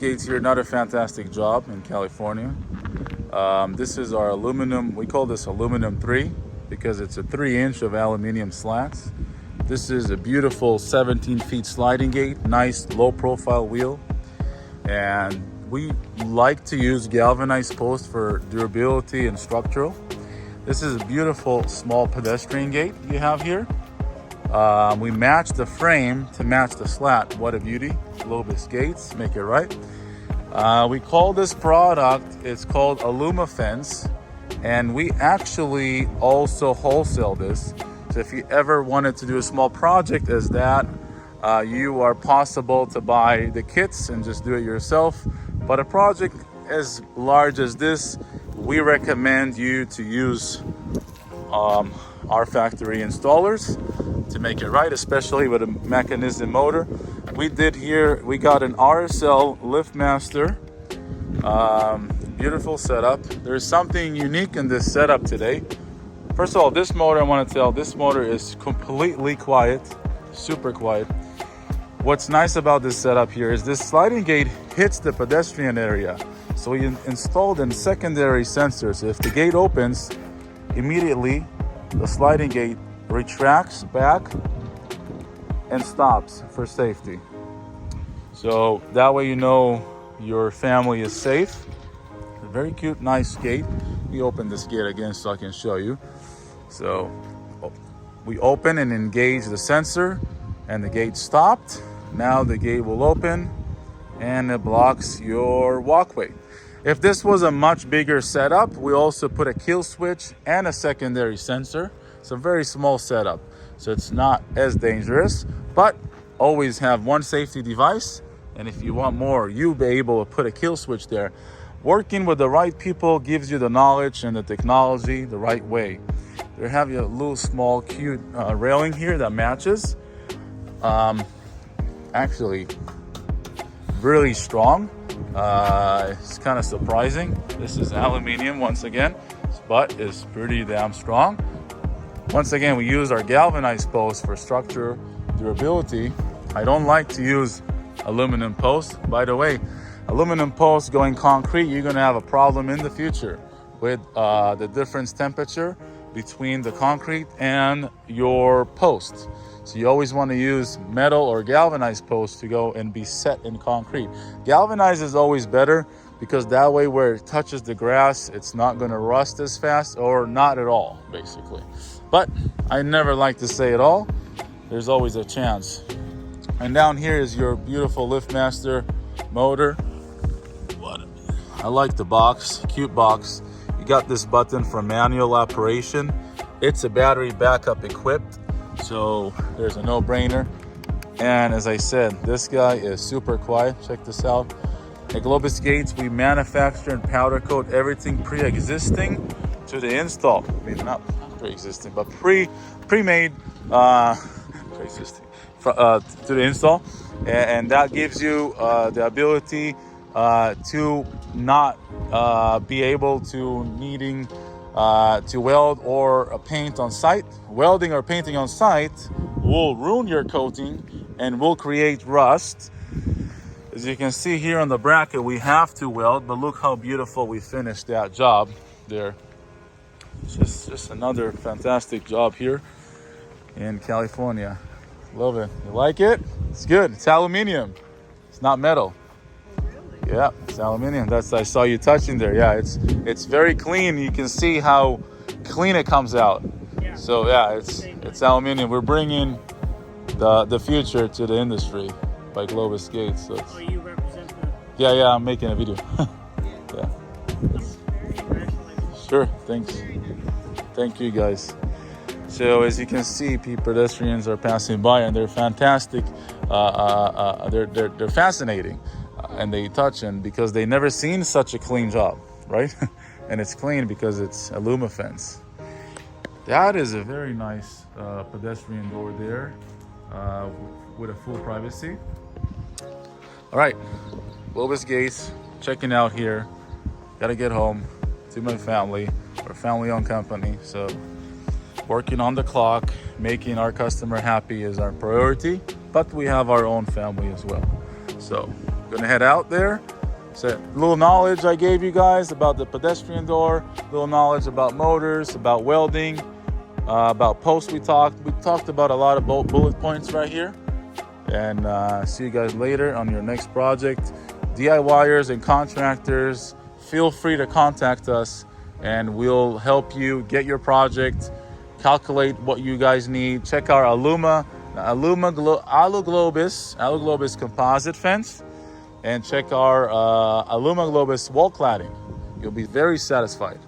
Gates here, another fantastic job in California. This is our aluminum, we call this aluminum 3 because it's a 3-inch of aluminum slats. This is a beautiful 17 feet sliding gate, nice low profile wheel. And we like to use galvanized posts for durability and structural. This is a beautiful small pedestrian gate you have here. We match the frame to match the slat. What a beauty. Globus Gates, make it right. We call this product, it's called AlumaFence, and we actually also wholesale this. So if you ever wanted to do a small project as that, you are possible to buy the kits and just do it yourself. But a project as large as this, we recommend you to use our factory installers to make it right, especially with a mechanism motor. We got an RSL LiftMaster, beautiful setup. There's something unique in this setup today. First of all, this motor, I want to tell, this motor is completely quiet, super quiet. What's nice about this setup here is this sliding gate hits the pedestrian area. So we installed in secondary sensors. If the gate opens, immediately the sliding gate retracts back and stops for safety. So that way you know your family is safe. A very cute, nice gate. We open this gate again so I can show you. So we open and engage the sensor and the gate stopped. Now the gate will open and it blocks your walkway. If this was a much bigger setup, we also put a kill switch and a secondary sensor. It's a very small setup, so it's not as dangerous, but always have one safety device. And if you want more, you'll be able to put a kill switch there. Working with the right people gives you the knowledge and the technology the right way. They have a little small cute railing here that matches. Actually, really strong. It's kind of surprising. This is aluminum once again, but it's pretty damn strong. Once again, we use our galvanized posts for structure durability. I don't like to use aluminum posts. By the way, aluminum posts going concrete, you're going to have a problem in the future with the difference temperature between the concrete and your posts. So you always want to use metal or galvanized posts to go and be set in concrete. Galvanized is always better because that way where it touches the grass, it's not going to rust as fast, or not at all, basically. But I never like to say it all. There's always a chance. And down here is your beautiful LiftMaster motor. I like the box, cute box. You got this button for manual operation. It's a battery backup equipped, so there's a no-brainer. And as I said, this guy is super quiet. Check this out. At Globus Gates, we manufacture and powder coat everything pre-existing to the install. I mean, not pre-existing, but pre-made, pre-existing to the install. And that gives you the ability to not be able to needing to weld or paint on site. Welding or painting on site will ruin your coating and will create rust. As you can see here on the bracket, we have to weld, but look how beautiful we finished that job there. It's just another fantastic job here in California. Love it. You like it? It's good. It's aluminum. It's not metal. Yeah, it's aluminum. I saw you touching there. Yeah, it's very clean. You can see how clean it comes out. Yeah. So yeah, it's aluminum. We're bringing the future to the industry by Globus Gates. So you represent the... Yeah, I'm making a video. Yeah. Sure, thanks. Thank you guys. So as you can see, pedestrians are passing by and they're fantastic. They're fascinating. And they touch and because they never seen such a clean job, right? And it's clean because it's AlumaFence. That is a very nice pedestrian door there with a full privacy. All right, Globus Gates, checking out here. Gotta get home to my family. We're a family-owned company, so working on the clock, making our customer happy is our priority, but we have our own family as well. So gonna head out there So little knowledge I gave you guys about the pedestrian door, little knowledge about motors, about welding, about posts. We talked about a lot of bullet points right here. And see you guys later on your next project. DIYers and contractors, feel free to contact us and we'll help you get your project, calculate what you guys need. Check our Alu Globus composite fence, and check our Globus wall cladding. You'll be very satisfied.